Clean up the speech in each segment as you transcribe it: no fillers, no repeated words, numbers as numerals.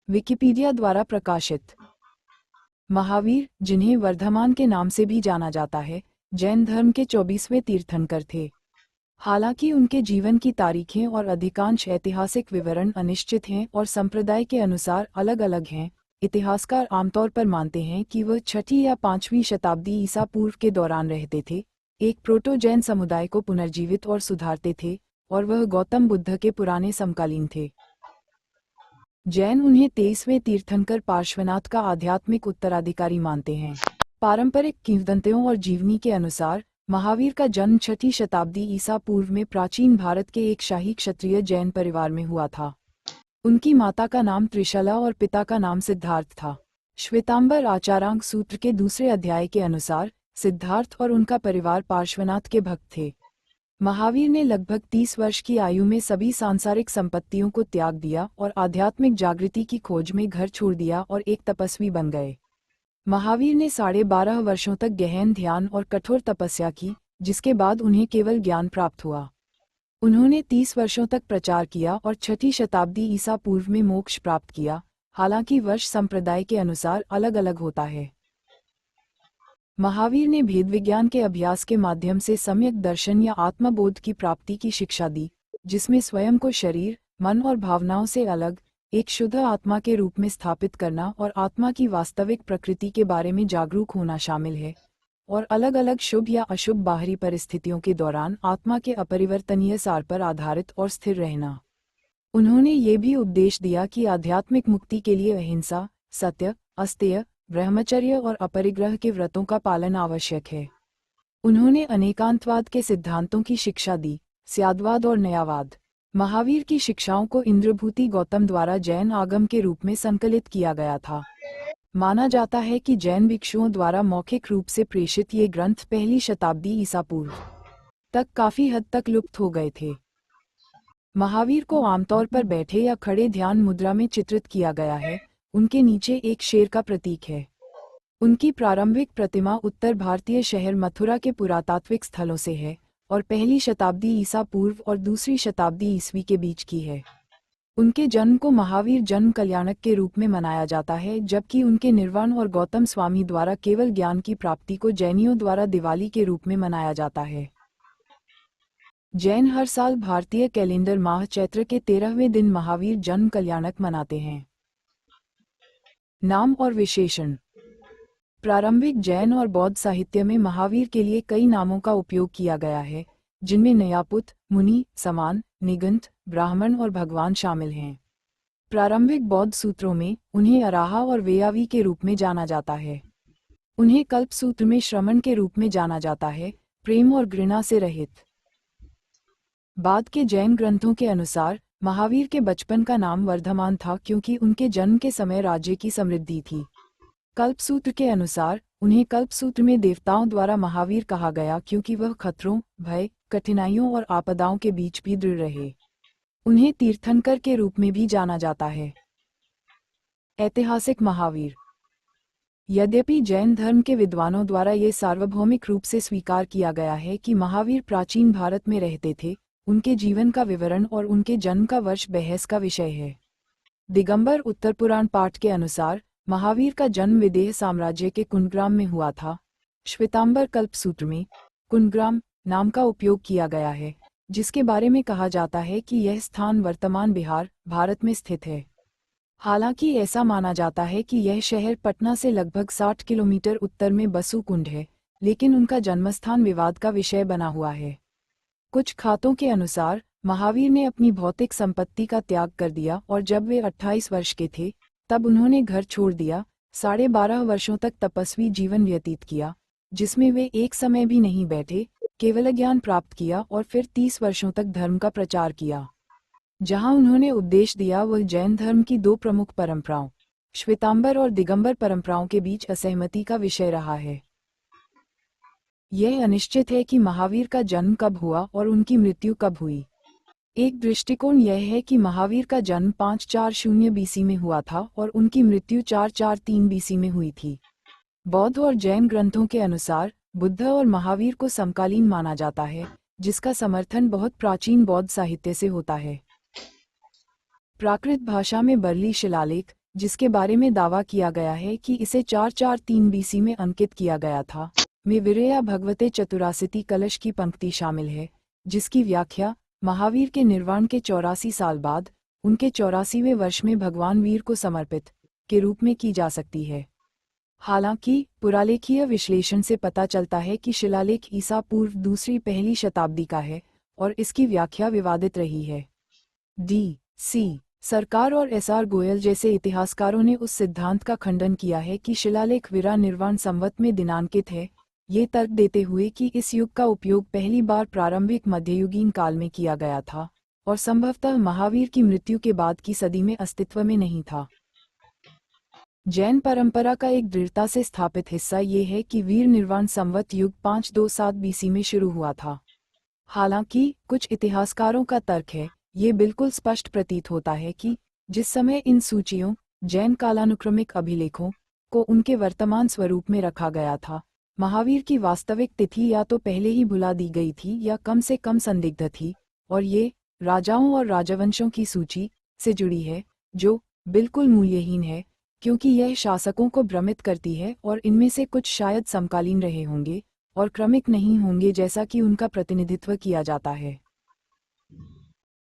Wikipedia द्वारा प्रकाशित। महावीर, जिन्हें वर्धमान के नाम से भी जाना जाता है, जैन धर्म के 24वें तीर्थंकर थे। हालांकि उनके जीवन की तारीखें और अधिकांश ऐतिहासिक विवरण अनिश्चित हैं और संप्रदाय के अनुसार अलग अलग हैं। इतिहासकार आमतौर पर मानते हैं कि वह 6वीं या 5वीं शताब्दी ईसा पूर्व के दौरान रहते थे, एक प्रोटो जैन समुदाय को पुनर्जीवित और सुधारते थे, और वह गौतम बुद्ध के पुराने समकालीन थे। जैन उन्हें 23वें तीर्थंकर पार्श्वनाथ का आध्यात्मिक उत्तराधिकारी मानते हैं। पारंपरिक किंवदंतियों और जीवनी के अनुसार महावीर का जन्म 6वीं शताब्दी ईसा पूर्व में प्राचीन भारत के एक शाही क्षत्रिय जैन परिवार में हुआ था। उनकी माता का नाम त्रिशला और पिता का नाम सिद्धार्थ था। श्वेतांबर आचारांक सूत्र के दूसरे अध्याय के अनुसार सिद्धार्थ और उनका परिवार पार्श्वनाथ के भक्त थे। महावीर ने लगभग 30 वर्ष की आयु में सभी सांसारिक संपत्तियों को त्याग दिया और आध्यात्मिक जागृति की खोज में घर छोड़ दिया और एक तपस्वी बन गए। महावीर ने 12.5 वर्षों तक गहन ध्यान और कठोर तपस्या की, जिसके बाद उन्हें केवल ज्ञान प्राप्त हुआ। उन्होंने 30 वर्षों तक प्रचार किया और 6वीं शताब्दी ईसा पूर्व में मोक्ष प्राप्त किया। हालांकि वर्ष संप्रदाय के अनुसार अलग अलग होता है। महावीर ने भेद विज्ञान के अभ्यास के माध्यम से सम्यक दर्शन या आत्मबोध की प्राप्ति की शिक्षा दी, जिसमें स्वयं को शरीर, मन और भावनाओं से अलग एक शुद्ध आत्मा के रूप में स्थापित करना और आत्मा की वास्तविक प्रकृति के बारे में जागरूक होना शामिल है, और अलग अलग शुभ या अशुभ बाहरी परिस्थितियों के दौरान आत्मा के अपरिवर्तनीय सार पर आधारित और स्थिर रहना। उन्होंने ये भी उपदेश दिया कि आध्यात्मिक मुक्ति के लिए अहिंसा, सत्य, अस्तेय, ब्रह्मचर्य और अपरिग्रह के व्रतों का पालन आवश्यक है। उन्होंने अनेकांतवाद के सिद्धांतों की शिक्षा दी, स्याद्वाद और नयावाद। महावीर की शिक्षाओं को इंद्रभूति गौतम द्वारा जैन आगम के रूप में संकलित किया गया था। माना जाता है कि जैन भिक्षुओं द्वारा मौखिक रूप से प्रेषित ये ग्रंथ 1वीं शताब्दी ईसा पूर्व तक काफी हद तक लुप्त हो गए थे। महावीर को आमतौर पर बैठे या खड़े ध्यान मुद्रा में चित्रित किया गया है। उनके नीचे एक शेर का प्रतीक है। उनकी प्रारंभिक प्रतिमा उत्तर भारतीय शहर मथुरा के पुरातात्विक स्थलों से है और 1वीं शताब्दी ईसा पूर्व और 2री शताब्दी ईस्वी के बीच की है। उनके जन्म को महावीर जन्म कल्याणक के रूप में मनाया जाता है, जबकि उनके निर्वाण और गौतम स्वामी द्वारा केवल ज्ञान की प्राप्ति को जैनियों द्वारा दिवाली के रूप में मनाया जाता है। जैन हर साल भारतीय कैलेंडर माह चैत्र के 13वें दिन महावीर जन्म कल्याणक मनाते हैं। नाम और विशेषण। प्रारंभिक जैन और बौद्ध साहित्य में महावीर के लिए कई नामों का उपयोग किया गया है, जिनमें नयापुत, मुनि, समान, निगंत, ब्राह्मण और भगवान शामिल हैं। प्रारंभिक बौद्ध सूत्रों में उन्हें अराहा और वेयावी के रूप में जाना जाता है। उन्हें कल्प सूत्र में श्रमण के रूप में जाना जाता है, प्रेम और घृणा से रहित। बाद के जैन ग्रंथों के अनुसार महावीर के बचपन का नाम वर्धमान था, क्योंकि उनके जन्म के समय राज्य की समृद्धि थी। कल्पसूत्र के अनुसार उन्हें कल्पसूत्र में देवताओं द्वारा महावीर कहा गया, क्योंकि वह खतरों, भय, कठिनाइयों और आपदाओं के बीच भी दृढ़ रहे। उन्हें तीर्थंकर के रूप में भी जाना जाता है। ऐतिहासिक महावीर। यद्यपि जैन धर्म के विद्वानों द्वारा ये सार्वभौमिक रूप से स्वीकार किया गया है कि महावीर प्राचीन भारत में रहते थे, उनके जीवन का विवरण और उनके जन्म का वर्ष बहस का विषय है। दिगंबर उत्तर पुराण पाठ के अनुसार महावीर का जन्म विदेह साम्राज्य के कुंडग्राम में हुआ था। श्वेतांबर कल्पसूत्र में कुंडग्राम नाम का उपयोग किया गया है, जिसके बारे में कहा जाता है कि यह स्थान वर्तमान बिहार, भारत में स्थित है। हालांकि ऐसा माना जाता है कि यह शहर पटना से लगभग 60 किलोमीटर उत्तर में बसु कुंड है, लेकिन उनका जन्मस्थान विवाद का विषय बना हुआ है। कुछ खातों के अनुसार महावीर ने अपनी भौतिक संपत्ति का त्याग कर दिया और जब वे 28 वर्ष के थे तब उन्होंने घर छोड़ दिया। 12.5 वर्षों तक तपस्वी जीवन व्यतीत किया, जिसमें वे एक समय भी नहीं बैठे, केवल ज्ञान प्राप्त किया और फिर 30 वर्षों तक धर्म का प्रचार किया। जहां उन्होंने उपदेश दिया वह जैन धर्म की 2 प्रमुख परंपराओं, श्वेतांबर और दिगंबर परंपराओं के बीच असहमति का विषय रहा है। यह अनिश्चित है कि महावीर का जन्म कब हुआ और उनकी मृत्यु कब हुई। एक दृष्टिकोण यह है कि महावीर का जन्म 540 बीसी में हुआ था और उनकी मृत्यु 443 बीसी में हुई थी। बौद्ध और जैन ग्रंथों के अनुसार बुद्ध और महावीर को समकालीन माना जाता है, जिसका समर्थन बहुत प्राचीन बौद्ध साहित्य से होता है। प्राकृत भाषा में बरली शिलालेख, जिसके बारे में दावा किया गया है कि इसे 443 बीसी में अंकित किया गया था, में वीरया भगवते चतुरासिति कलश की पंक्ति शामिल है, जिसकी व्याख्या महावीर के निर्वाण के 84 साल बाद उनके 84वें वर्ष में भगवान वीर को समर्पित के रूप में की जा सकती है। हालांकि पुरालेखीय विश्लेषण से पता चलता है कि शिलालेख ईसा पूर्व दूसरी पहली शताब्दी का है और इसकी व्याख्या विवादित रही है। D.C. सरकार और S.R. गोयल जैसे इतिहासकारों ने उस सिद्धांत का खंडन किया है कि शिलालेख विरा निर्वाण संवत में दिनांकित है, ये तर्क देते हुए कि इस युग का उपयोग पहली बार प्रारंभिक मध्ययुगीन काल में किया गया था और संभवतः महावीर की मृत्यु के बाद की सदी में अस्तित्व में नहीं था। जैन परंपरा का एक दृढ़ता से स्थापित हिस्सा ये है कि वीर निर्वाण संवत युग 527 बीसी में शुरू हुआ था। हालांकि कुछ इतिहासकारों का तर्क है, ये बिल्कुल स्पष्ट प्रतीत होता है कि जिस समय इन सूचियों जैन कालानुक्रमिक अभिलेखों को उनके वर्तमान स्वरूप में रखा गया था, महावीर की वास्तविक तिथि या तो पहले ही भुला दी गई थी या कम से कम संदिग्ध थी, और ये राजाओं और राजवंशों की सूची से जुड़ी है, जो बिल्कुल मूल्यहीन है क्योंकि यह शासकों को भ्रमित करती है और इनमें से कुछ शायद समकालीन रहे होंगे और क्रमिक नहीं होंगे जैसा कि उनका प्रतिनिधित्व किया जाता है।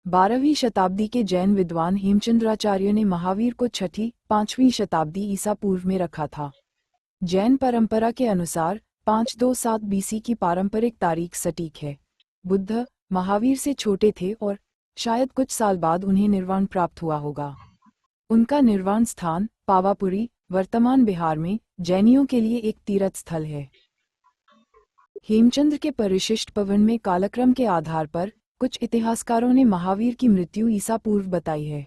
12वीं शताब्दी के जैन विद्वान हेमचंद्राचार्य ने महावीर को 6वीं-5वीं शताब्दी ईसा पूर्व में रखा था। जैन परंपरा के अनुसार 527 बीसी की पारंपरिक तारीख सटीक है। बुद्ध महावीर से छोटे थे और शायद कुछ साल बाद उन्हें निर्वाण प्राप्त हुआ होगा। उनका निर्वाण स्थान पावापुरी वर्तमान बिहार में जैनियों के लिए एक तीर्थ स्थल है। हेमचंद्र के परिशिष्ट पवन में कालक्रम के आधार पर कुछ इतिहासकारों ने महावीर की मृत्यु ईसा पूर्व बताई है,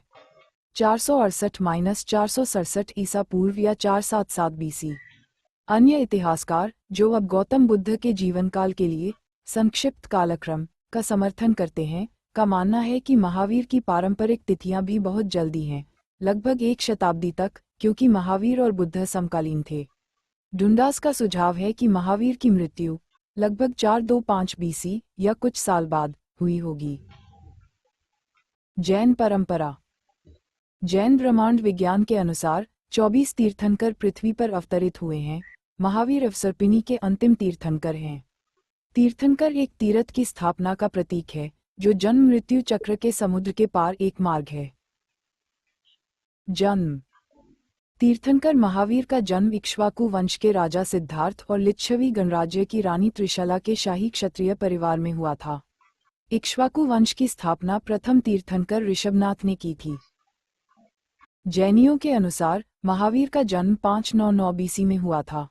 468-467 ईसा पूर्व या 477 बीसी। अन्य इतिहासकार जो अब गौतम बुद्ध के जीवनकाल के लिए संक्षिप्त कालक्रम का समर्थन करते हैं, का मानना है कि महावीर की पारंपरिक तिथियां भी बहुत जल्दी हैं, लगभग एक शताब्दी तक, क्योंकि महावीर और बुद्ध समकालीन थे। डुंडास का सुझाव है कि महावीर की मृत्यु लगभग 425 बीसी या कुछ साल बाद हुई होगी। जैन परंपरा। जैन ब्रह्मांड विज्ञान के अनुसार 24 तीर्थंकर पृथ्वी पर अवतरित हुए हैं। महावीर अवसर्पिणी के अंतिम तीर्थंकर हैं। तीर्थंकर एक तीर्थ की स्थापना का प्रतीक है, जो जन्म मृत्यु चक्र के समुद्र के पार एक मार्ग है। जन्म। तीर्थंकर महावीर का जन्म इक्ष्वाकु वंश के राजा सिद्धार्थ और लिच्छवी गणराज्य की रानी त्रिशला के शाही क्षत्रिय परिवार में हुआ था। इक्ष्वाकु वंश की स्थापना प्रथम तीर्थंकर ऋषभनाथ ने की थी। जैनियों के अनुसार महावीर का जन्म 599 बीसी में हुआ था।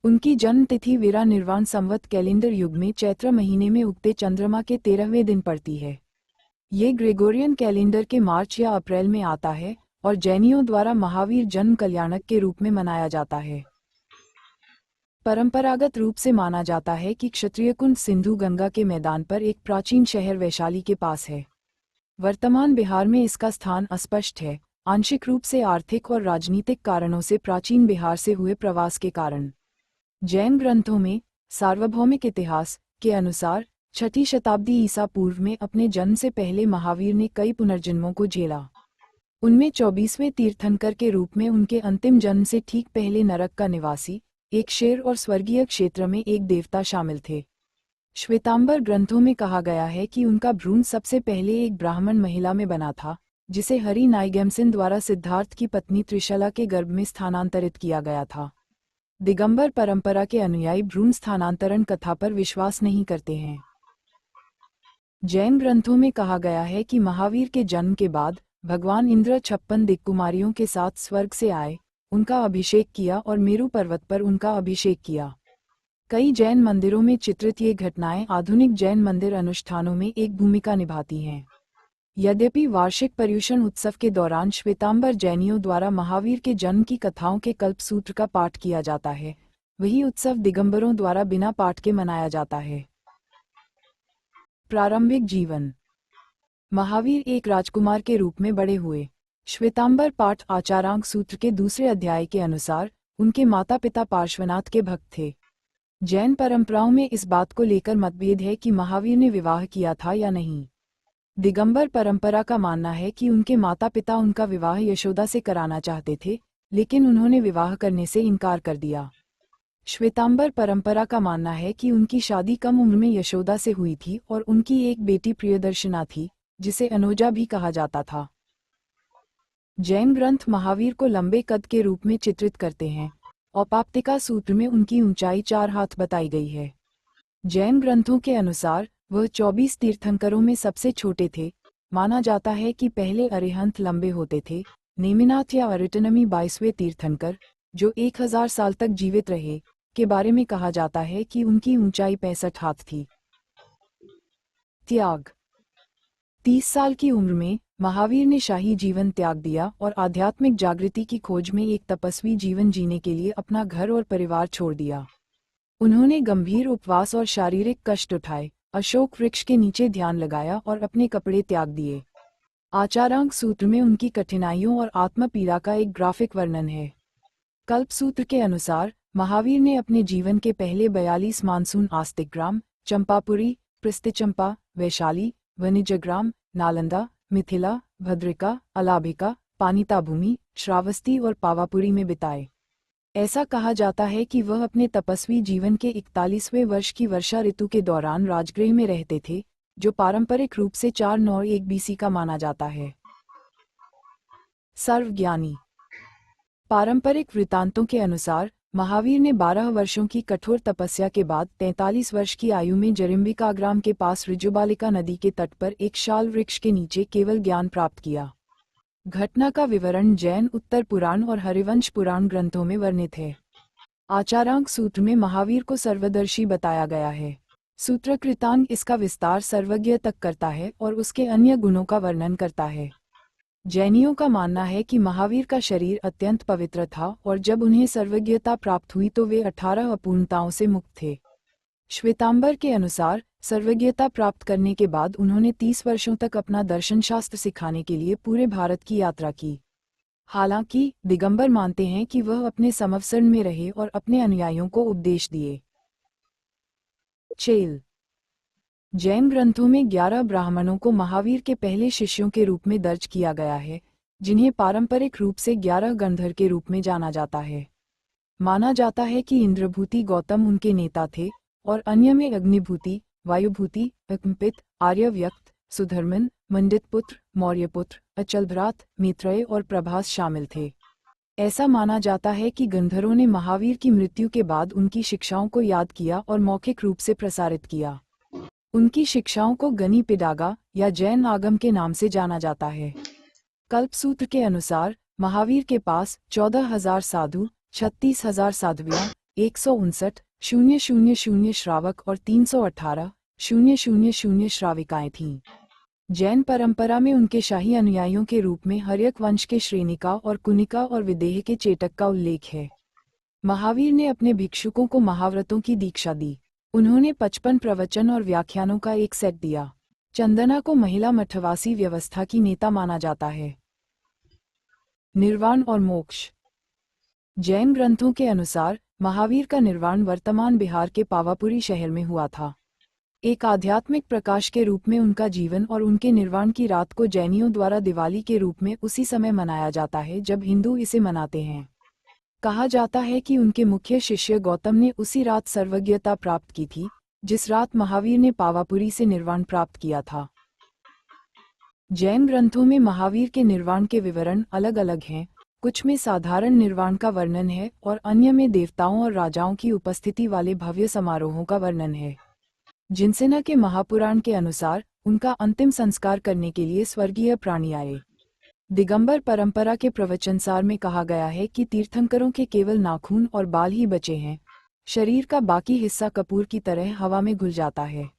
उनकी जन्म तिथि वीरा निर्वाण संवत कैलेंडर युग में चैत्र महीने में उगते चंद्रमा के 13वें दिन पड़ती है। ये ग्रेगोरियन कैलेंडर के मार्च या अप्रैल में आता है और जैनियों द्वारा महावीर जन्म कल्याणक के रूप में मनाया जाता है। परंपरागत रूप से माना जाता है कि क्षत्रिय कुंड सिंधु गंगा के मैदान पर एक प्राचीन शहर वैशाली के पास है। वर्तमान बिहार में इसका स्थान अस्पष्ट है, आंशिक रूप से आर्थिक और राजनीतिक कारणों से प्राचीन बिहार से हुए प्रवास के कारण। जैन ग्रंथों में सार्वभौमिक इतिहास के अनुसार 6ठी शताब्दी ईसा पूर्व में अपने जन्म से पहले महावीर ने कई पुनर्जन्मों को झेला। उनमें 24वें तीर्थंकर के रूप में उनके अंतिम जन्म से ठीक पहले नरक का निवासी, एक शेर और स्वर्गीय क्षेत्र में एक देवता शामिल थे। श्वेतांबर ग्रंथों में कहा गया है कि उनका भ्रूण सबसे पहले एक ब्राह्मण महिला में बना था, जिसे हरि नाइगेमसिन द्वारा सिद्धार्थ की पत्नी त्रिशला के गर्भ में स्थानांतरित किया गया था। दिगंबर परंपरा के अनुयायी भ्रूण स्थानांतरण कथा पर विश्वास नहीं करते हैं। जैन ग्रंथों में कहा गया है कि महावीर के जन्म के बाद भगवान इंद्र 56 दिक्कुमारियों के साथ स्वर्ग से आए, उनका अभिषेक किया और मेरु पर्वत पर उनका अभिषेक किया। कई जैन मंदिरों में चित्रित ये घटनाएं आधुनिक जैन मंदिर अनुष्ठानों में एक भूमिका निभाती हैं। यद्यपि वार्षिक पर्युषण उत्सव के दौरान श्वेतांबर जैनियों द्वारा महावीर के जन्म की कथाओं के कल्पसूत्र का पाठ किया जाता है, वही उत्सव दिगंबरों द्वारा बिना पाठ के मनाया जाता है। प्रारंभिक जीवन। महावीर एक राजकुमार के रूप में बड़े हुए। श्वेतांबर पाठ आचारांक सूत्र के दूसरे अध्याय के अनुसार उनके माता पिता पार्श्वनाथ के भक्त थे। जैन परंपराओं में इस बात को लेकर मतभेद है कि महावीर ने विवाह किया था या नहीं। दिगंबर परंपरा का मानना है कि उनके माता पिता उनका विवाह यशोदा से कराना चाहते थे, लेकिन उन्होंने विवाह करने से इनकार कर दिया। श्वेतांबर परंपरा का मानना है कि उनकी शादी कम उम्र में यशोदा से हुई थी और उनकी एक बेटी प्रियदर्शना थी, जिसे अनोजा भी कहा जाता था। जैन ग्रंथ महावीर को लंबे कद के रूप में चित्रित करते हैं। औपाप्तिका सूत्र में उनकी ऊंचाई 4 हाथ बताई गई है। जैन ग्रंथों के अनुसार वह 24 तीर्थंकरों में सबसे छोटे थे। माना जाता है कि पहले अरिहंत लंबे होते थे। नेमिनाथ या अरिटनमी 22वें तीर्थंकर, जो 1000 साल तक जीवित रहे, के बारे में कहा जाता है कि उनकी ऊंचाई 65 हाथ थी। त्याग। 30 साल की उम्र में महावीर ने शाही जीवन त्याग दिया और आध्यात्मिक जागृति की खोज में एक तपस्वी जीवन जीने के लिए अपना घर और परिवार छोड़ दिया। उन्होंने गंभीर उपवास और शारीरिक कष्ट उठाए, अशोक वृक्ष के नीचे ध्यान लगाया और अपने कपड़े त्याग दिए। आचारांक सूत्र में उनकी कठिनाइयों और आत्म पीड़ा का एक ग्राफिक वर्णन है। कल्प सूत्र के अनुसार महावीर ने अपने जीवन के पहले 42 मानसून आस्तिकग्राम, चंपापुरी, प्रस्थिचंपा, वैशाली, वणिजग्राम, नालंदा, मिथिला, भद्रिका, अलाभिका, पानिताभूमि, श्रावस्ती और पावापुरी में बिताए। ऐसा कहा जाता है कि वह अपने तपस्वी जीवन के 41वें वर्ष की वर्षा ऋतु के दौरान राजगृह में रहते थे, जो पारंपरिक रूप से 491 बीसी का माना जाता है। सर्वज्ञानी। पारंपरिक वृत्तांतों के अनुसार महावीर ने 12 वर्षों की कठोर तपस्या के बाद 43 वर्ष की आयु में जरिम्बिका ग्राम के पास ऋजुबालिका नदी के तट पर एक शाल वृक्ष के नीचे केवल ज्ञान प्राप्त किया। घटना का विवरण जैन उत्तर पुराण और हरिवंश पुराण ग्रंथों में वर्णित है। आचारांक सूत्र में महावीर को सर्वदर्शी बताया गया है। सूत्रकृतांग इसका विस्तार सर्वज्ञ तक करता है और उसके अन्य गुणों का वर्णन करता है। जैनियों का मानना है कि महावीर का शरीर अत्यंत पवित्र था और जब उन्हें सर्वज्ञता प्राप्त हुई तो वे 18 अपूर्णताओं से मुक्त थे। श्वेतांबर के अनुसार सर्वज्ञता प्राप्त करने के बाद उन्होंने 30 वर्षों तक अपना दर्शनशास्त्र सिखाने के लिए पूरे भारत की यात्रा की। हालांकि दिगंबर मानते हैं कि वह अपने समवसरण में रहे और अपने अनुयायियों को उपदेश दिए। चेल। जैन ग्रंथों में 11 ब्राह्मणों को महावीर के पहले शिष्यों के रूप में दर्ज किया गया है, जिन्हें पारंपरिक रूप से 11 गंधर के रूप में जाना जाता है। माना जाता है कि इंद्रभूति गौतम उनके नेता थे और अन्य में अग्निभूति, वायुभूति, अग्निपित, आर्यव्यक्त, सुधर्मन, मंडितपुत्र, मौर्यपुत्र, अचलभ्रात, मैत्रेय और प्रभास शामिल थे। ऐसा माना जाता है कि गंधर्वों ने महावीर की मृत्यु के बाद उनकी शिक्षाओं को याद किया और मौखिक रूप से प्रसारित किया। उनकी शिक्षाओं को गनि पिडागा या जैन आगम के नाम से जाना जाता है। कल्पसूत्र के अनुसार महावीर के पास 14,000 साधु, 36,000 साध्वियां, 159,000 श्रावक और 318,000 श्राविकाएं थीं। जैन परंपरा में उनके शाही अनुयायियों के रूप में हर्यक वंश के श्रेणिका और कुनिका और विदेह के चेटक का उल्लेख है। महावीर ने अपने भिक्षुकों को महाव्रतों की दीक्षा दी। उन्होंने 55 प्रवचन और व्याख्यानों का एक सेट दिया। चंदना को महिला मठवासी व्यवस्था की नेता माना जाता है। निर्वाण और मोक्ष। जैन ग्रंथों के अनुसार महावीर का निर्वाण वर्तमान बिहार के पावापुरी शहर में हुआ था। एक आध्यात्मिक प्रकाश के रूप में उनका जीवन और उनके निर्वाण की रात को जैनियों द्वारा दिवाली के रूप में उसी समय मनाया जाता है जब हिंदू इसे मनाते हैं। कहा जाता है कि उनके मुख्य शिष्य गौतम ने उसी रात सर्वज्ञता प्राप्त की थी, जिस रात महावीर ने पावापुरी से निर्वाण प्राप्त किया था। जैन ग्रंथों में महावीर के निर्वाण के विवरण अलग अलग हैं। कुछ में साधारण निर्वाण का वर्णन है और अन्य में देवताओं और राजाओं की उपस्थिति वाले भव्य समारोहों का वर्णन है। जिनसेना के महापुराण के अनुसार उनका अंतिम संस्कार करने के लिए स्वर्गीय प्राणी आए। दिगंबर परंपरा के प्रवचनसार में कहा गया है कि तीर्थंकरों के केवल नाखून और बाल ही बचे हैं। शरीर का बाकी हिस्सा कपूर की तरह हवा में घुल जाता है।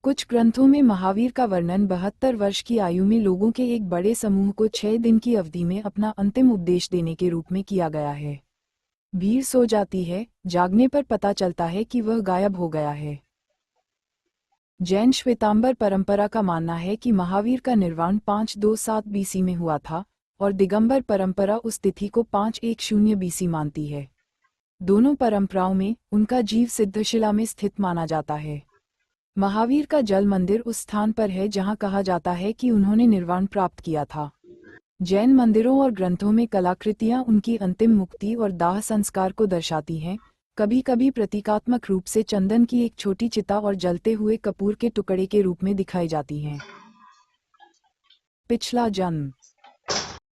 कुछ ग्रंथों में महावीर का वर्णन 72 वर्ष की आयु में लोगों के एक बड़े समूह को 6 दिन की अवधि में अपना अंतिम उपदेश देने के रूप में किया गया है। भीड़ सो जाती है, जागने पर पता चलता है कि वह गायब हो गया है। जैन श्वेतांबर परंपरा का मानना है कि महावीर का निर्वाण 527 बीसी में हुआ था और दिगंबर परंपरा उस तिथि को 510 बीसी मानती है। दोनों परंपराओं में उनका जीव सिद्धशिला में स्थित माना जाता है। महावीर का जल मंदिर उस स्थान पर है जहां कहा जाता है कि उन्होंने निर्वाण प्राप्त किया था। जैन मंदिरों और ग्रंथों में कलाकृतियां उनकी अंतिम मुक्ति और दाह संस्कार को दर्शाती हैं, कभी कभी प्रतीकात्मक रूप से चंदन की एक छोटी चिता और जलते हुए कपूर के टुकड़े के रूप में दिखाई जाती हैं। पिछला जन्म।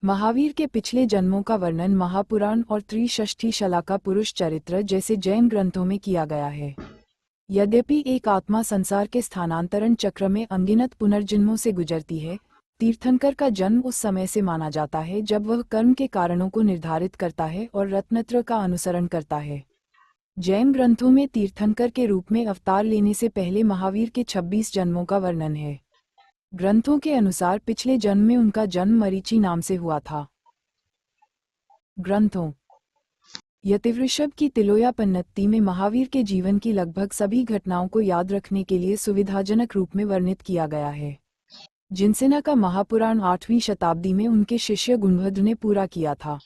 महावीर के पिछले जन्मों का वर्णन महापुराण और त्रिषष्ठी शलाका पुरुष चरित्र जैसे जैन ग्रंथों में किया गया है। यद्यपि एक आत्मा संसार के स्थानांतरण चक्र में अनगिनत पुनर्जन्मों से गुजरती है, तीर्थंकर का जन्म उस समय से माना जाता है जब वह कर्म के कारणों को निर्धारित करता है और रत्नत्र का अनुसरण करता है। जैन ग्रंथों में तीर्थंकर के रूप में अवतार लेने से पहले महावीर के 26 जन्मों का वर्णन है। ग्रंथों के अनुसार पिछले जन्म में उनका जन्म मरीचि नाम से हुआ था। ग्रंथों। यतिवृषभ की तिलोयापन्नति में महावीर के जीवन की लगभग सभी घटनाओं को याद रखने के लिए सुविधाजनक रूप में वर्णित किया गया है। जिनसेना का महापुराण 8वीं शताब्दी में उनके शिष्य गुणभद्र ने पूरा किया था।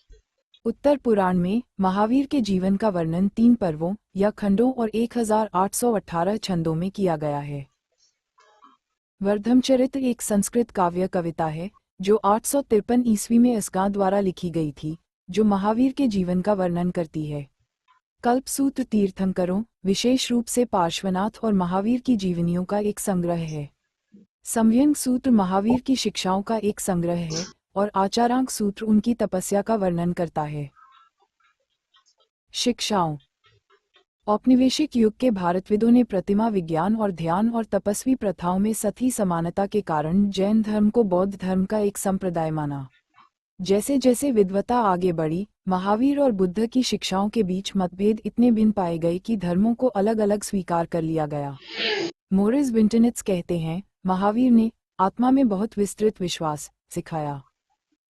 उत्तर पुराण में महावीर के जीवन का वर्णन 3 पर्वों या खंडों और 1818 छंदों में किया गया है। वर्धमचरित्र एक संस्कृत काव्य कविता है जो 853 ईस्वी में अस्गा द्वारा लिखी गई थी, जो महावीर के जीवन का वर्णन करती है। कल्पसूत्र तीर्थंकरों, विशेष रूप से पार्श्वनाथ और महावीर की जीवनियों का एक संग्रह है। संव्यंग सूत्र महावीर की शिक्षाओं का एक संग्रह है और आचारांक सूत्र उनकी तपस्या का वर्णन करता है। शिक्षाओं। औपनिवेशिक युग के भारतविदों ने प्रतिमा विज्ञान और ध्यान और तपस्वी प्रथाओं में सती समानता के कारण जैन धर्म को बौद्ध धर्म का एक संप्रदाय माना। जैसे जैसे विद्वता आगे बढ़ी, महावीर और बुद्ध की शिक्षाओं के बीच मतभेद इतने भिन्न पाए गए कि धर्मों को अलग अलग स्वीकार कर लिया गया। मोरिस विंटनित्स कहते हैं, महावीर ने आत्मा में बहुत विस्तृत विश्वास सिखाया।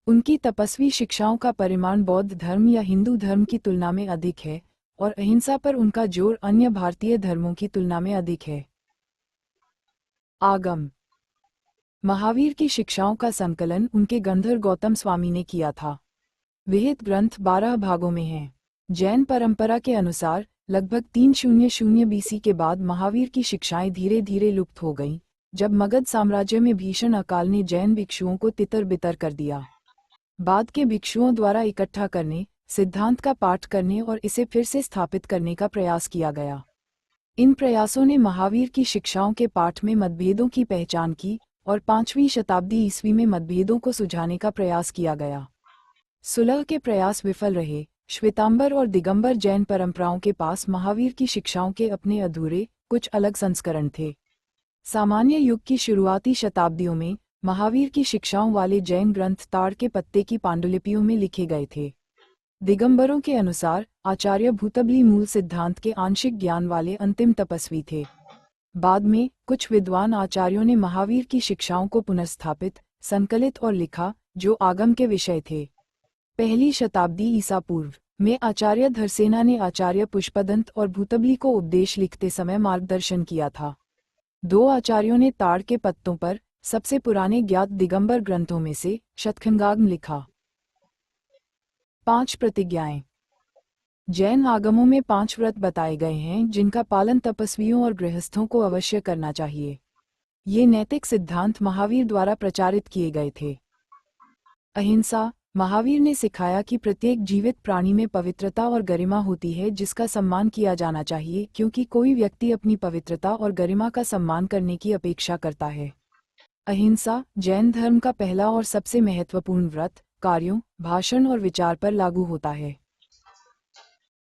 उनकी तपस्वी शिक्षाओं का परिमाण बौद्ध धर्म या हिंदू धर्म की तुलना में अधिक है और अहिंसा पर उनका जोर अन्य भारतीय धर्मों की तुलना में अधिक है। आगम। महावीर की शिक्षाओं का संकलन उनके गंधर गौतम स्वामी ने किया था। विहित ग्रंथ 12 भागों में हैं। जैन परंपरा के अनुसार लगभग 300 बीसी के बाद महावीर की शिक्षाएं धीरे धीरे लुप्त हो गईं, जब मगध साम्राज्य में भीषण अकाल ने जैन भिक्षुओं को तितर बितर कर दिया। बाद के भिक्षुओं द्वारा इकट्ठा करने, सिद्धांत का पाठ करने और इसे फिर से स्थापित करने का प्रयास किया गया। इन प्रयासों ने महावीर की शिक्षाओं के पाठ में मतभेदों की पहचान की और 5वीं शताब्दी ईस्वी में मतभेदों को सुलझाने का प्रयास किया गया। सुलह के प्रयास विफल रहे। श्वेतांबर और दिगंबर जैन परंपराओं के पास महावीर की शिक्षाओं के अपने अधूरे, कुछ अलग संस्करण थे। सामान्य युग की शुरुआती शताब्दियों में महावीर की शिक्षाओं वाले जैन ग्रंथ ताड़ के पत्ते की पांडुलिपियों में लिखे गए थे। दिगंबरों के अनुसार आचार्य भूतबली मूल सिद्धांत के आंशिक ज्ञान वाले अंतिम तपस्वी थे। बाद में कुछ विद्वान आचार्यों ने महावीर की शिक्षाओं को पुनर्स्थापित, संकलित और लिखा, जो आगम के विषय थे। पहली शताब्दी ईसा पूर्व में आचार्य धरसेना ने आचार्य पुष्पदंत और भूतबली को उपदेश लिखते समय मार्गदर्शन किया था। 2 आचार्यों ने ताड़ के पत्तों पर सबसे पुराने ज्ञात दिगंबर ग्रंथों में से शतखंडागम लिखा। 5 प्रतिज्ञाएं। जैन आगमों में 5 व्रत बताए गए हैं जिनका पालन तपस्वियों और गृहस्थों को अवश्य करना चाहिए। ये नैतिक सिद्धांत महावीर द्वारा प्रचारित किए गए थे। अहिंसा। महावीर ने सिखाया कि प्रत्येक जीवित प्राणी में पवित्रता और गरिमा होती है जिसका सम्मान किया जाना चाहिए, क्योंकि कोई व्यक्ति अपनी पवित्रता और गरिमा का सम्मान करने की अपेक्षा करता है। अहिंसा जैन धर्म का पहला और सबसे महत्वपूर्ण व्रत कार्यों, भाषण और विचार पर लागू होता है।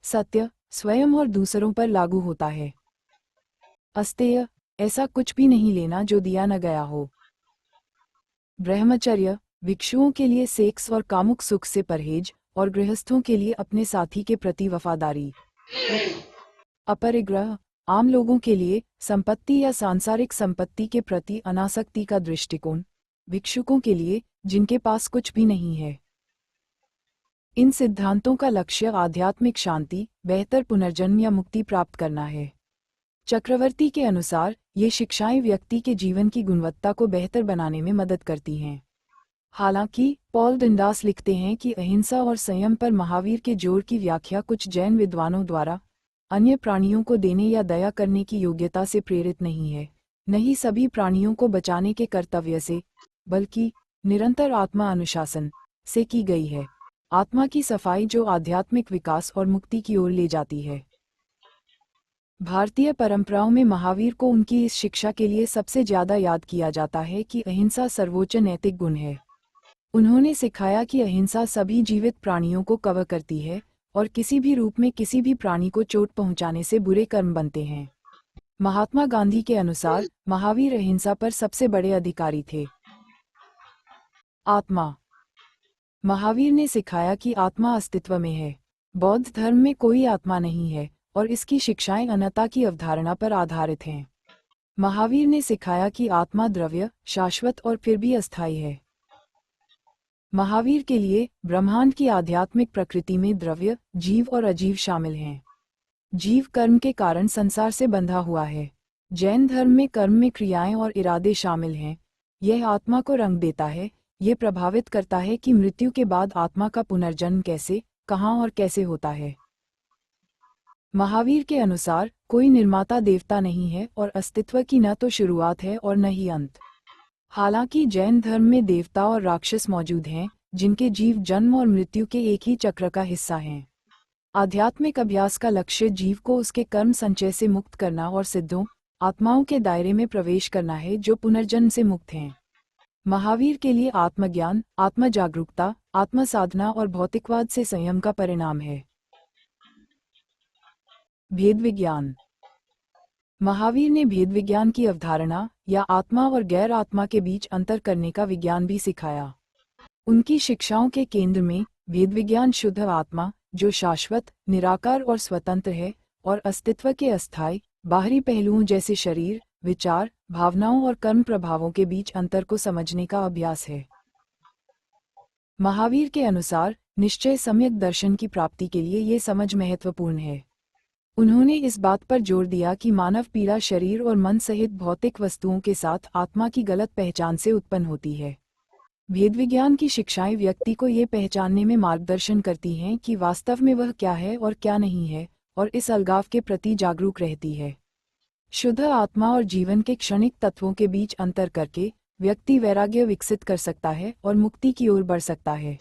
सत्य स्वयं और दूसरों पर लागू होता है। अस्तेय ऐसा कुछ भी नहीं लेना जो दिया न गया हो। ब्रह्मचर्य भिक्षुओं के लिए सेक्स और कामुक सुख से परहेज और गृहस्थों के लिए अपने साथी के प्रति वफादारी। अपरिग्रह आम लोगों के लिए संपत्ति या सांसारिक संपत्ति के प्रति अनासक्ति का दृष्टिकोण, भिक्षुकों के लिए जिनके पास कुछ भी नहीं है। इन सिद्धांतों का लक्ष्य आध्यात्मिक शांति, बेहतर पुनर्जन्म या मुक्ति प्राप्त करना है। चक्रवर्ती के अनुसार ये शिक्षाएं व्यक्ति के जीवन की गुणवत्ता को बेहतर बनाने में मदद करती हैं। हालांकि पॉल डिंडास लिखते हैं कि अहिंसा और संयम पर महावीर के जोर की व्याख्या कुछ जैन विद्वानों द्वारा अन्य प्राणियों को देने या दया करने की योग्यता से प्रेरित नहीं है, नहीं सभी प्राणियों को बचाने के कर्तव्य से, बल्कि निरंतर आत्मा अनुशासन से की गई है। आत्मा की सफाई जो आध्यात्मिक विकास और मुक्ति की ओर ले जाती है। भारतीय परंपराओं में महावीर को उनकी इस शिक्षा के लिए सबसे ज्यादा याद किया जाता है कि अहिंसा सर्वोच्च नैतिक गुण है। उन्होंने सिखाया कि अहिंसा सभी जीवित प्राणियों को कवर करती है और किसी भी रूप में किसी भी प्राणी को चोट पहुंचाने से बुरे कर्म बनते हैं। महात्मा गांधी के अनुसार महावीर अहिंसा पर सबसे बड़े अधिकारी थे। आत्मा। महावीर ने सिखाया कि आत्मा अस्तित्व में है। बौद्ध धर्म में कोई आत्मा नहीं है और इसकी शिक्षाएं अनंतता की अवधारणा पर आधारित हैं। महावीर ने सिखाया कि आत्मा द्रव्य, शाश्वत और फिर भी अस्थायी है। महावीर के लिए ब्रह्मांड की आध्यात्मिक प्रकृति में द्रव्य, जीव और अजीव शामिल हैं। जीव कर्म के कारण संसार से बंधा हुआ है। जैन धर्म में कर्म में क्रियाएं और इरादे शामिल हैं। यह आत्मा को रंग देता है। ये प्रभावित करता है कि मृत्यु के बाद आत्मा का पुनर्जन्म कैसे, कहाँ और कैसे होता है। महावीर के अनुसार कोई निर्माता देवता नहीं है और अस्तित्व की न तो शुरुआत है और न ही अंत। हालांकि जैन धर्म में देवता और राक्षस मौजूद हैं, जिनके जीव जन्म और मृत्यु के एक ही चक्र का हिस्सा हैं। आध्यात्मिक अभ्यास का लक्ष्य जीव को उसके कर्म संचय से मुक्त करना और सिद्धों, आत्माओं के दायरे में प्रवेश करना है जो पुनर्जन्म से मुक्त हैं। महावीर के लिए आत्मज्ञान, आत्म जागरूकता, आत्म साधना और भौतिकवाद से संयम का परिणाम है। भेद विज्ञान। महावीर ने भेद विज्ञान की अवधारणा या आत्मा और गैर आत्मा के बीच अंतर करने का विज्ञान भी सिखाया। उनकी शिक्षाओं के केंद्र में भेद विज्ञान शुद्ध आत्मा, जो शाश्वत, निराकार और स्वतंत्र है, और अस्तित्व के अस्थायी, बाहरी पहलुओं जैसे शरीर, विचार, भावनाओं और कर्म प्रभावों के बीच अंतर को समझने का अभ्यास है। महावीर के अनुसार निश्चय सम्यक दर्शन की प्राप्ति के लिए ये समझ महत्वपूर्ण है। उन्होंने इस बात पर जोर दिया कि मानव पीड़ा शरीर और मन सहित भौतिक वस्तुओं के साथ आत्मा की गलत पहचान से उत्पन्न होती है। भेद विज्ञान की शिक्षाएं व्यक्ति को ये पहचानने में मार्गदर्शन करती हैं कि वास्तव में वह क्या है और क्या नहीं है, और इस अलगाव के प्रति जागरूक रहती है। शुद्ध आत्मा और जीवन के क्षणिक तत्वों के बीच अंतर करके व्यक्ति वैराग्य विकसित कर सकता है और मुक्ति की ओर बढ़ सकता है।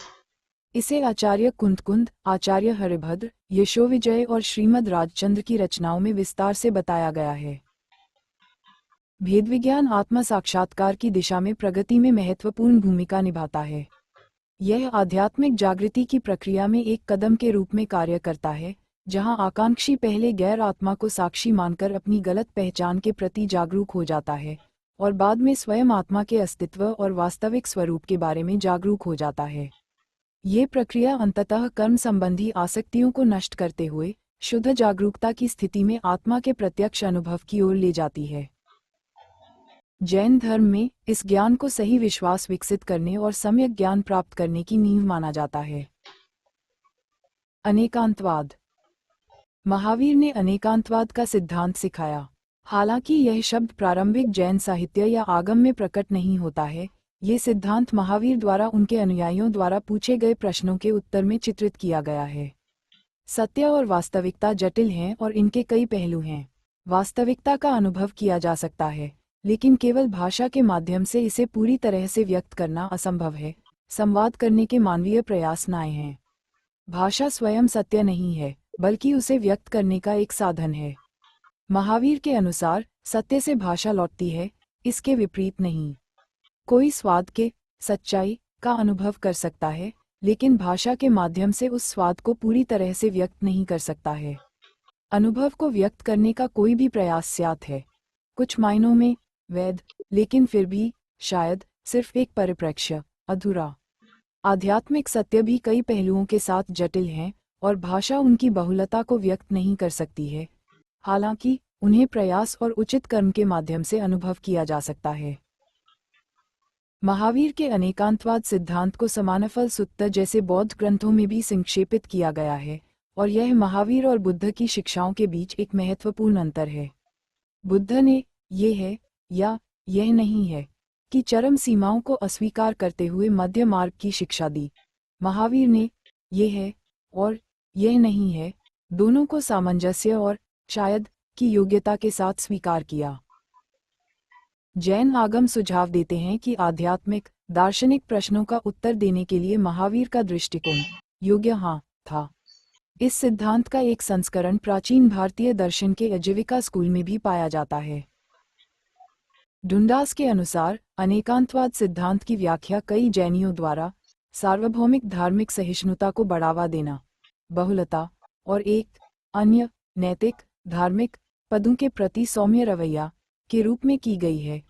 इसे आचार्य कुंतकुंद, आचार्य हरिभद्र, यशोविजय और श्रीमद् राजचंद्र की रचनाओं में विस्तार से बताया गया है। भेद विज्ञान आत्म साक्षात्कार की दिशा में प्रगति में महत्वपूर्ण भूमिका निभाता है। यह आध्यात्मिक जागृति की प्रक्रिया में एक कदम के रूप में कार्य करता है, जहां आकांक्षी पहले गैर आत्मा को साक्षी मानकर अपनी गलत पहचान के प्रति जागरूक हो जाता है और बाद में स्वयं आत्मा के अस्तित्व और वास्तविक स्वरूप के बारे में जागरूक हो जाता है। ये प्रक्रिया अंततः कर्म संबंधी आसक्तियों को नष्ट करते हुए शुद्ध जागरूकता की स्थिति में आत्मा के प्रत्यक्ष अनुभव की ओर ले जाती है। जैन धर्म में इस ज्ञान को सही विश्वास विकसित करने और सम्यक ज्ञान प्राप्त करने की नींव माना जाता है। अनेकांतवाद। महावीर ने अनेकांतवाद का सिद्धांत सिखाया। हालांकि यह शब्द प्रारंभिक जैन साहित्य या आगम में प्रकट नहीं होता है, ये सिद्धांत महावीर द्वारा उनके अनुयायियों द्वारा पूछे गए प्रश्नों के उत्तर में चित्रित किया गया है। सत्य और वास्तविकता जटिल हैं और इनके कई पहलू हैं। वास्तविकता का अनुभव किया जा सकता है, लेकिन केवल भाषा के माध्यम से इसे पूरी तरह से व्यक्त करना असंभव है। संवाद करने के मानवीय प्रयास नाए हैं। भाषा स्वयं सत्य नहीं है, बल्कि उसे व्यक्त करने का एक साधन है। महावीर के अनुसार सत्य से भाषा लौटती है, इसके विपरीत नहीं। कोई स्वाद के, सच्चाई का अनुभव कर सकता है, लेकिन भाषा के माध्यम से उस स्वाद को पूरी तरह से व्यक्त नहीं कर सकता है। अनुभव को व्यक्त करने का कोई भी प्रयास स्यात् है, कुछ मायनों में वैध, लेकिन फिर भी शायद सिर्फ एक परिप्रेक्ष्य, अधूरा। आध्यात्मिक सत्य भी कई पहलुओं के साथ जटिल हैं और भाषा उनकी बहुलता को व्यक्त नहीं कर सकती है, हालांकि उन्हें प्रयास और उचित कर्म के माध्यम से अनुभव किया जा सकता है। महावीर के अनेकांतवाद सिद्धांत को समानफल सुत्त जैसे बौद्ध ग्रंथों में भी संक्षेपित किया गया है, और यह महावीर और बुद्ध की शिक्षाओं के बीच एक महत्वपूर्ण अंतर है। बुद्ध ने ये है या यह नहीं है कि चरम सीमाओं को अस्वीकार करते हुए मध्य मार्ग की शिक्षा दी। महावीर ने ये है और यह नहीं है दोनों को सामंजस्य और शायद की योग्यता के साथ स्वीकार किया। जैन आगम सुझाव देते हैं कि आध्यात्मिक दार्शनिक प्रश्नों का उत्तर देने के लिए महावीर का दृष्टिकोण योग्य हाँ था। इस सिद्धांत का एक संस्करण प्राचीन भारतीय दर्शन के आजीविका स्कूल में भी पाया जाता है। ढुंडास के अनुसार अनेकांतवाद सिद्धांत की व्याख्या कई जैनियों द्वारा सार्वभौमिक धार्मिक सहिष्णुता को बढ़ावा देना, बहुलता और एक अन्य नैतिक धार्मिक पदों के प्रति सौम्य रवैया के रूप में की गई है।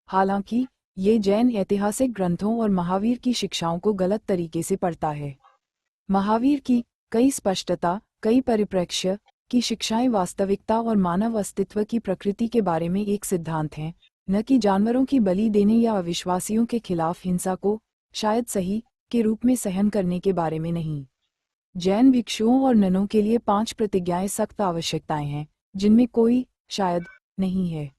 हालांकि ये जैन ऐतिहासिक ग्रंथों और महावीर की शिक्षाओं को गलत तरीके से पढ़ता है। महावीर की कई स्पष्टता कई परिप्रेक्ष्य की शिक्षाएं वास्तविकता और मानव अस्तित्व की प्रकृति के बारे में एक सिद्धांत हैं, न कि जानवरों की बलि देने या अविश्वासियों के खिलाफ हिंसा को शायद सही के रूप में सहन करने के बारे में नहीं। जैन भिक्षुओं और ननों के लिए 5 प्रतिज्ञाएं सख्त आवश्यकताएं हैं, जिनमें कोई शायद नहीं है।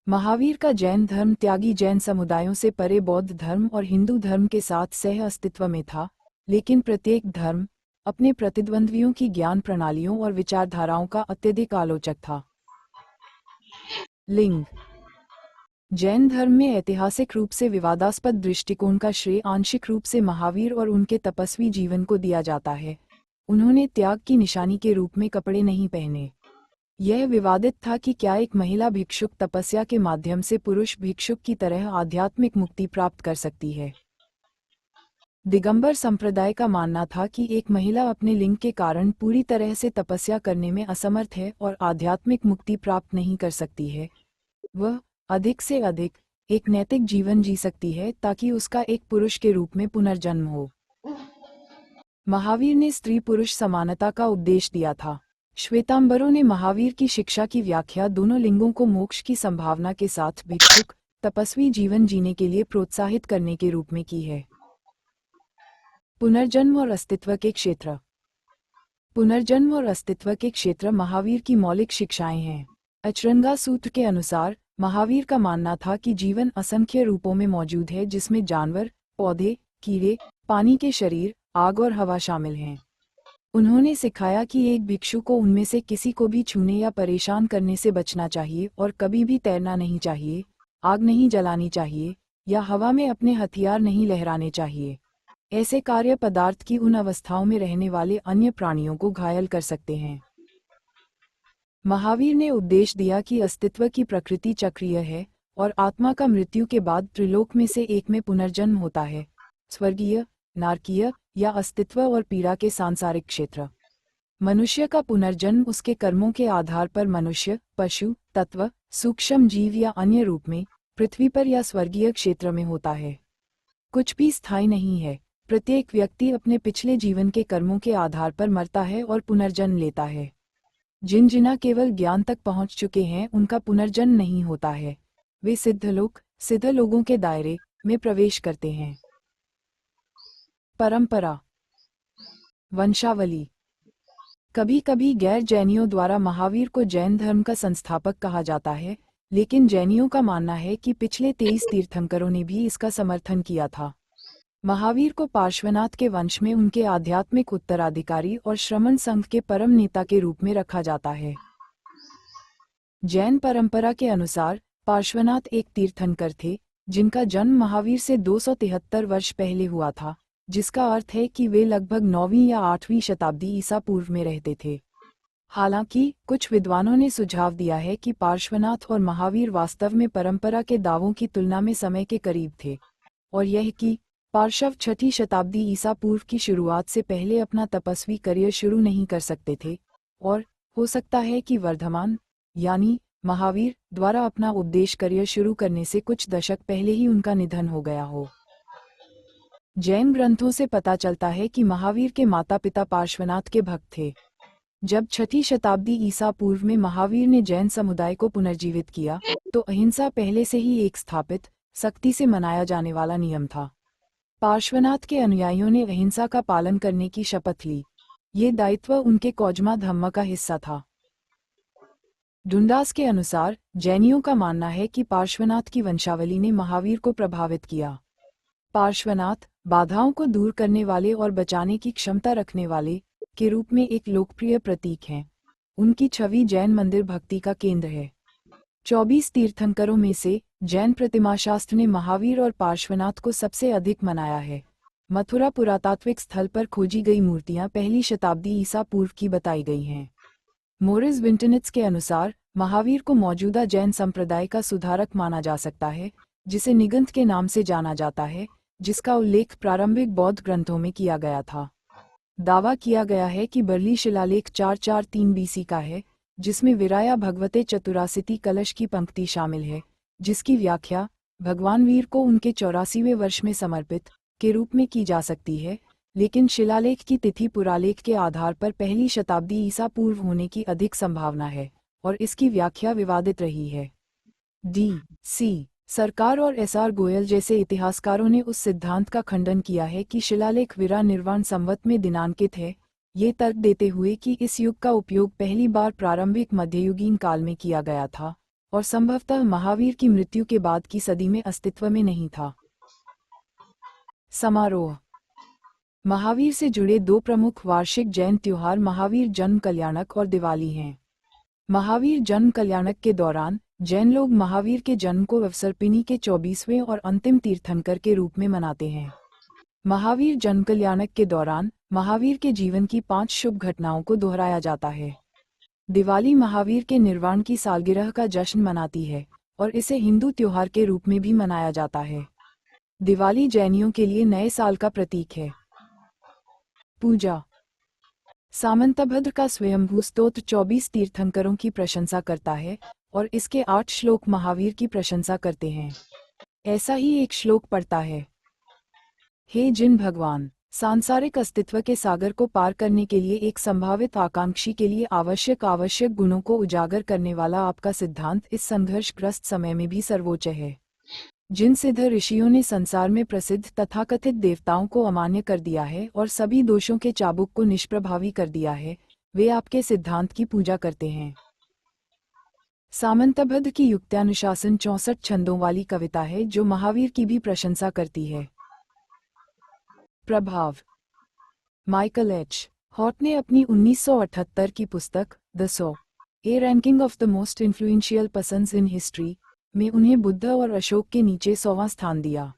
महावीर का जैन धर्म त्यागी जैन समुदायों से परे बौद्ध धर्म और हिंदू धर्म के साथ सह अस्तित्व में था, लेकिन प्रत्येक धर्म अपने प्रतिद्वंद्वियों की ज्ञान प्रणालियों और विचारधाराओं का अत्यधिक आलोचक था। लिंग जैन धर्म में ऐतिहासिक रूप से विवादास्पद दृष्टिकोण का श्रेय आंशिक रूप से महावीर और उनके तपस्वी जीवन को दिया जाता है। उन्होंने त्याग की निशानी के रूप में कपड़े नहीं पहने। यह विवादित था कि क्या एक महिला भिक्षुक तपस्या के माध्यम से पुरुष भिक्षुक की तरह आध्यात्मिक मुक्ति प्राप्त कर सकती है। दिगंबर संप्रदाय का मानना था कि एक महिला अपने लिंग के कारण पूरी तरह से तपस्या करने में असमर्थ है और आध्यात्मिक मुक्ति प्राप्त नहीं कर सकती है। वह अधिक से अधिक एक नैतिक जीवन जी सकती है ताकि उसका एक पुरुष के रूप में पुनर्जन्म हो। महावीर ने स्त्री पुरुष समानता का उपदेश दिया था। श्वेतांबरों ने महावीर की शिक्षा की व्याख्या दोनों लिंगों को मोक्ष की संभावना के साथ भिक्षुक तपस्वी जीवन जीने के लिए प्रोत्साहित करने के रूप में की है। पुनर्जन्म और अस्तित्व के क्षेत्र पुनर्जन्म और अस्तित्व के क्षेत्र महावीर की मौलिक शिक्षाएं हैं। अचरंगा सूत्र के अनुसार महावीर का मानना था कि जीवन असंख्य रूपों में मौजूद है, जिसमें जानवर, पौधे, कीड़े, पानी के शरीर, आग और हवा शामिल हैं। उन्होंने सिखाया कि एक भिक्षु को उनमें से किसी को भी छूने या परेशान करने से बचना चाहिए और कभी भी तैरना नहीं चाहिए, आग नहीं जलानी चाहिए या हवा में अपने हथियार नहीं लहराने चाहिए। ऐसे कार्य पदार्थ की उन अवस्थाओं में रहने वाले अन्य प्राणियों को घायल कर सकते हैं। महावीर ने उपदेश दिया कि अस्तित्व की प्रकृति चक्रीय है और आत्मा का मृत्यु के बाद त्रिलोक में से एक में पुनर्जन्म होता है, स्वर्गीय, नारकीय या अस्तित्व और पीड़ा के सांसारिक क्षेत्र। मनुष्य का पुनर्जन्म उसके कर्मों के आधार पर मनुष्य, पशु, तत्व, सूक्ष्म जीव या अन्य रूप में पृथ्वी पर या स्वर्गीय क्षेत्र में होता है। कुछ भी स्थायी नहीं है। प्रत्येक व्यक्ति अपने पिछले जीवन के कर्मों के आधार पर मरता है और पुनर्जन्म लेता है। जिन केवल ज्ञान तक पहुंच चुके हैं उनका पुनर्जन्म नहीं होता है। वे सिद्ध लोगों के दायरे में प्रवेश करते हैं। परंपरा वंशावली कभी कभी गैर जैनियों द्वारा महावीर को जैन धर्म का संस्थापक कहा जाता है, लेकिन जैनियों का मानना है कि पिछले 23 तीर्थंकरों ने भी इसका समर्थन किया था। महावीर को पार्श्वनाथ के वंश में उनके आध्यात्मिक उत्तराधिकारी और श्रमण संघ के परम नेता के रूप में रखा जाता है। जैन परंपरा के अनुसार पार्श्वनाथ एक तीर्थंकर थे जिनका जन्म महावीर से 273 वर्ष पहले हुआ था, जिसका अर्थ है कि वे लगभग 9वीं या 8वीं शताब्दी ईसा पूर्व में रहते थे। हालांकि कुछ विद्वानों ने सुझाव दिया है कि पार्श्वनाथ और महावीर वास्तव में परंपरा के दावों की तुलना में समय के करीब थे, और यह कि पार्श्व 6ठी शताब्दी ईसा पूर्व की शुरुआत से पहले अपना तपस्वी करियर शुरू नहीं कर सकते थे, और हो सकता है कि वर्धमान यानी महावीर द्वारा अपना उपदेश करियर शुरू करने से कुछ दशक पहले ही उनका निधन हो गया हो। जैन ग्रंथों से पता चलता है कि महावीर के माता पिता पार्श्वनाथ के भक्त थे। जब 6ठी शताब्दी ईसा पूर्व में महावीर ने जैन समुदाय को पुनर्जीवित किया तो अहिंसा पहले से ही एक स्थापित सख्ती से मनाया जाने वाला नियम था। पार्श्वनाथ के अनुयायियों ने अहिंसा का पालन करने की शपथ ली। ये दायित्व उनके कौजमा धम्म का हिस्सा था। ढुंडास के अनुसार जैनियों का मानना है कि पार्श्वनाथ की वंशावली ने महावीर को प्रभावित किया। पार्श्वनाथ बाधाओं को दूर करने वाले और बचाने की क्षमता रखने वाले के रूप में एक लोकप्रिय प्रतीक हैं। उनकी छवि जैन मंदिर भक्ति का केंद्र है। 24 तीर्थंकरों में से जैन प्रतिमाशास्त्र ने महावीर और पार्श्वनाथ को सबसे अधिक मनाया है। मथुरा पुरातात्विक स्थल पर खोजी गई मूर्तियां पहली शताब्दी ईसा पूर्व की बताई गई हैं। मोरिस विंटनिट्स के अनुसार महावीर को मौजूदा जैन संप्रदाय का सुधारक माना जा सकता है, जिसे निगंथ के नाम से जाना जाता है, जिसका उल्लेख प्रारंभिक बौद्ध ग्रंथों में किया गया था। दावा किया गया है कि बर्ली शिलालेख 443 बीसी का है, जिसमें विराया भगवते चतुरासिति कलश की पंक्ति शामिल है, जिसकी व्याख्या भगवान वीर को उनके 84वें वर्ष में समर्पित के रूप में की जा सकती है, लेकिन शिलालेख की तिथि पुरालेख के आधार पर पहली शताब्दी ईसा पूर्व होने की अधिक संभावना है और इसकी व्याख्या विवादित रही है। डी.सी. सरकार और एस.आर. गोयल जैसे इतिहासकारों ने उस सिद्धांत का खंडन किया है कि शिलालेख विरा निर्वाण संवत में दिनांकित है, ये तर्क देते हुए कि इस युग का उपयोग पहली बार प्रारंभिक मध्ययुगीन काल में किया गया था और संभवतः महावीर की मृत्यु के बाद की सदी में अस्तित्व में नहीं था। समारोह। महावीर से जुड़े दो प्रमुख वार्षिक जैन त्योहार महावीर जन्म कल्याणक और दिवाली हैं। महावीर जन्म कल्याणक के दौरान जैन लोग महावीर के जन्म को अवसर्पिणी के 24वें और अंतिम तीर्थंकर के रूप में मनाते हैं। महावीर जन्म कल्याणक के दौरान महावीर के जीवन की 5 शुभ घटनाओं को दोहराया जाता है। दिवाली महावीर के निर्वाण की सालगिरह का जश्न मनाती है और इसे हिंदू त्योहार के रूप में भी मनाया जाता है। दिवाली जैनियों के लिए नए साल का प्रतीक है। पूजा। सामंतभद्र का स्वयंभू स्तोत्र 24 तीर्थंकरों की प्रशंसा करता है और इसके 8 श्लोक महावीर की प्रशंसा करते हैं। ऐसा ही एक श्लोक पढ़ता है, हे जिन भगवान, सांसारिक अस्तित्व के सागर को पार करने के लिए एक संभावित आकांक्षी के लिए आवश्यक गुणों को उजागर करने वाला आपका सिद्धांत इस संघर्षग्रस्त समय में भी सर्वोच्च है। जिन सिद्ध ऋषियों ने संसार में प्रसिद्ध तथाकथित देवताओं को अमान्य कर दिया है और सभी दोषों के चाबुक को निष्प्रभावी कर दिया है, वे आपके सिद्धांत की पूजा करते हैं। सामंतभद्र की युक्त्यानुशासन 64 छंदों वाली कविता है जो महावीर की भी प्रशंसा करती है। प्रभाव। Michael H. हॉट ने अपनी 1978 की पुस्तक the 100 A ranking of the most influential persons in history में उन्हें बुद्ध और अशोक के नीचे 100वां स्थान दिया।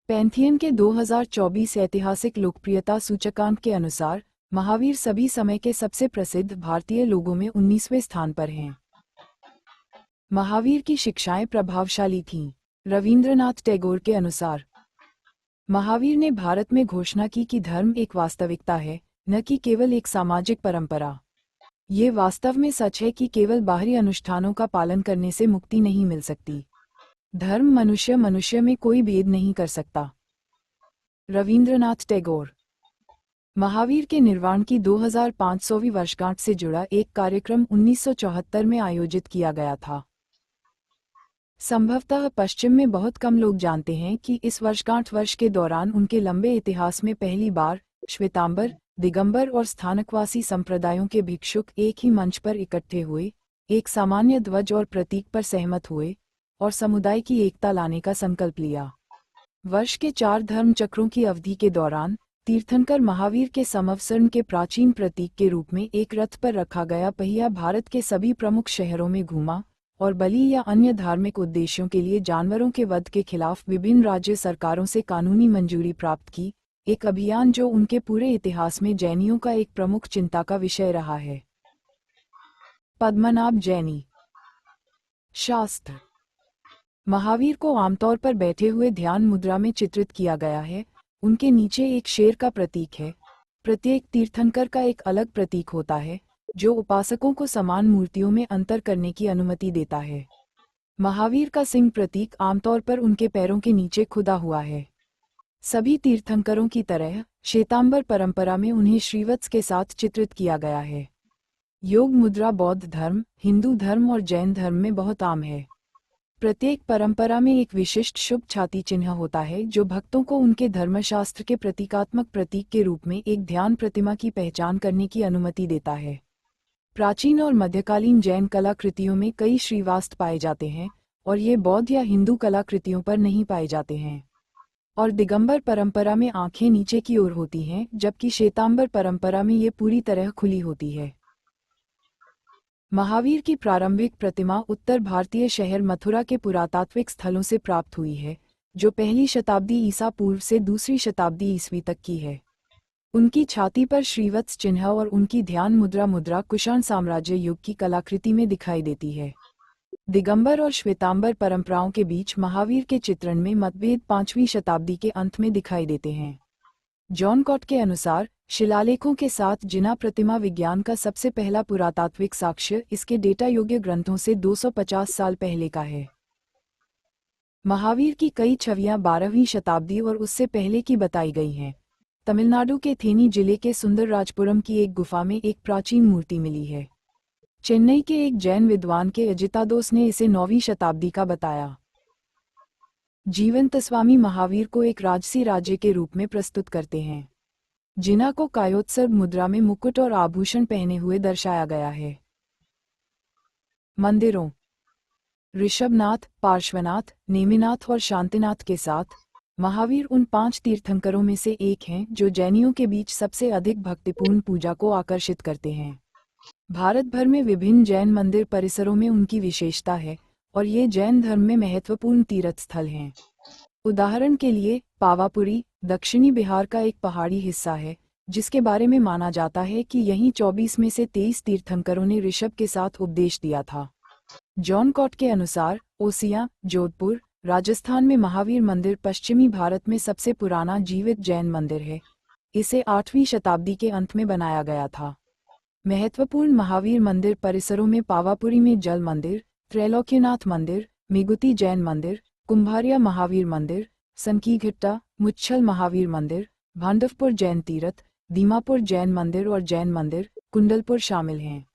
पैंथियन के 2024 ऐतिहासिक लोकप्रियता सूचकांक के अनुसार महावीर सभी समय के सबसे प्रसिद्ध भारतीय लोगों में 19वें स्थान पर हैं। महावीर की शिक्षाएं प्रभावशाली थीं। रविंद्रनाथ टैगोर के अनुसार महावीर ने भारत में घोषणा की कि धर्म एक वास्तविकता है, न कि केवल एक सामाजिक परंपरा। ये वास्तव में सच है कि केवल बाहरी अनुष्ठानों का पालन करने से मुक्ति नहीं मिल सकती। धर्म मनुष्य में कोई भेद नहीं कर सकता। रविंद्रनाथ टैगोर। महावीर के निर्वाण की 2500वीं वर्षगांठ से जुड़ा एक कार्यक्रम 1974 में आयोजित किया गया था। संभवतः पश्चिम में बहुत कम लोग जानते हैं कि इस वर्षगांठ वर्ष के दौरान उनके लंबे इतिहास में पहली बार श्वेतांबर, दिगंबर और स्थानकवासी संप्रदायों के भिक्षुक एक ही मंच पर इकट्ठे हुए, एक सामान्य ध्वज और प्रतीक पर सहमत हुए और समुदाय की एकता लाने का संकल्प लिया। वर्ष के 4 धर्म चक्रों की अवधि के दौरान तीर्थंकर महावीर के समवसरण के प्राचीन प्रतीक के रूप में एक रथ पर रखा गया पहिया भारत के सभी प्रमुख शहरों में घूमा और बलि या अन्य धार्मिक उद्देश्यों के लिए जानवरों के वध के खिलाफ विभिन्न राज्य सरकारों से कानूनी मंजूरी प्राप्त की, एक अभियान जो उनके पूरे इतिहास में जैनियों का एक प्रमुख चिंता का विषय रहा है। पद्मनाभ जैनी। शास्त्र। महावीर को आमतौर पर बैठे हुए ध्यान मुद्रा में चित्रित किया गया है। उनके नीचे एक शेर का प्रतीक है। प्रत्येक तीर्थंकर का एक अलग प्रतीक होता है जो उपासकों को समान मूर्तियों में अंतर करने की अनुमति देता है। महावीर का सिंह प्रतीक आमतौर पर उनके पैरों के नीचे खुदा हुआ है। सभी तीर्थंकरों की तरह श्वेतांबर परंपरा में उन्हें श्रीवत्स के साथ चित्रित किया गया है। योग मुद्रा बौद्ध धर्म, हिंदू धर्म और जैन धर्म में बहुत आम है। प्रत्येक परंपरा में एक विशिष्ट शुभ छाती चिन्ह होता है जो भक्तों को उनके धर्मशास्त्र के प्रतीकात्मक प्रतीक के रूप में एक ध्यान प्रतिमा की पहचान करने की अनुमति देता है। प्राचीन और मध्यकालीन जैन कलाकृतियों में कई श्रीवास्त पाए जाते हैं और ये बौद्ध या हिंदू कलाकृतियों पर नहीं पाए जाते हैं। और दिगंबर परंपरा में आंखें नीचे की ओर होती हैं, जबकि श्वेतांबर परंपरा में ये पूरी तरह खुली होती है। महावीर की प्रारंभिक प्रतिमा उत्तर भारतीय शहर मथुरा के पुरातात्विक स्थलों से प्राप्त हुई है, जो पहली शताब्दी ईसा पूर्व से दूसरी शताब्दी ईस्वी तक की है। उनकी छाती पर श्रीवत्स चिन्ह और उनकी ध्यान मुद्रा कुषाण साम्राज्य युग की कलाकृति में दिखाई देती है। दिगंबर और श्वेतांबर परंपराओं के बीच महावीर के चित्रण में मतभेद 5वीं शताब्दी के अंत में दिखाई देते हैं। जॉन कॉट के अनुसार शिलालेखों के साथ जिना प्रतिमा विज्ञान का सबसे पहला पुरातात्विक साक्ष्य इसके डेटा योग्य ग्रंथों से 250 साल पहले का है। महावीर की कई छवियां 12वीं शताब्दी और उससे पहले की बताई गई हैं। तमिलनाडु के थेनी जिले के सुंदरराजपुरम की एक गुफा में एक प्राचीन मूर्ति मिली है। चेन्नई के एक जैन विद्वान के अजितादोस ने इसे 9वीं शताब्दी का बताया। जीवंत स्वामी महावीर को एक राजसी राज्य के रूप में प्रस्तुत करते हैं, जिन्हा को कायोत्सर्ग मुद्रा में मुकुट और आभूषण पहने हुए दर्शाया गया है। मंदिरों ऋषभनाथ, पार्श्वनाथ, नेमिनाथ और शांतिनाथ के साथ महावीर उन 5 तीर्थंकरों में से एक हैं जो जैनियों के बीच सबसे अधिक भक्तिपूर्ण पूजा को आकर्षित करते हैं। भारत भर में विभिन्न जैन मंदिर परिसरों में उनकी विशेषता है और ये जैन धर्म में महत्वपूर्ण तीर्थ स्थल हैं। उदाहरण के लिए पावापुरी दक्षिणी बिहार का एक पहाड़ी हिस्सा है, जिसके बारे में माना जाता है कि यहीं 24 में से 23 तीर्थंकरों ने ऋषभ के साथ उपदेश दिया था। जॉन कॉट के अनुसार ओसिया, जोधपुर, राजस्थान में महावीर मंदिर पश्चिमी भारत में सबसे पुराना जीवित जैन मंदिर है। इसे 8वीं शताब्दी के अंत में बनाया गया था। महत्वपूर्ण महावीर मंदिर परिसरों में पावापुरी में जल मंदिर, त्रैलोक्यनाथ मंदिर, मेगुती जैन मंदिर, कुंभारिया महावीर मंदिर, संकीघट्टा, मुच्छल महावीर मंदिर, भांडवपुर जैन तीर्थ, दीमापुर जैन मंदिर और जैन मंदिर, कुंडलपुर शामिल हैं।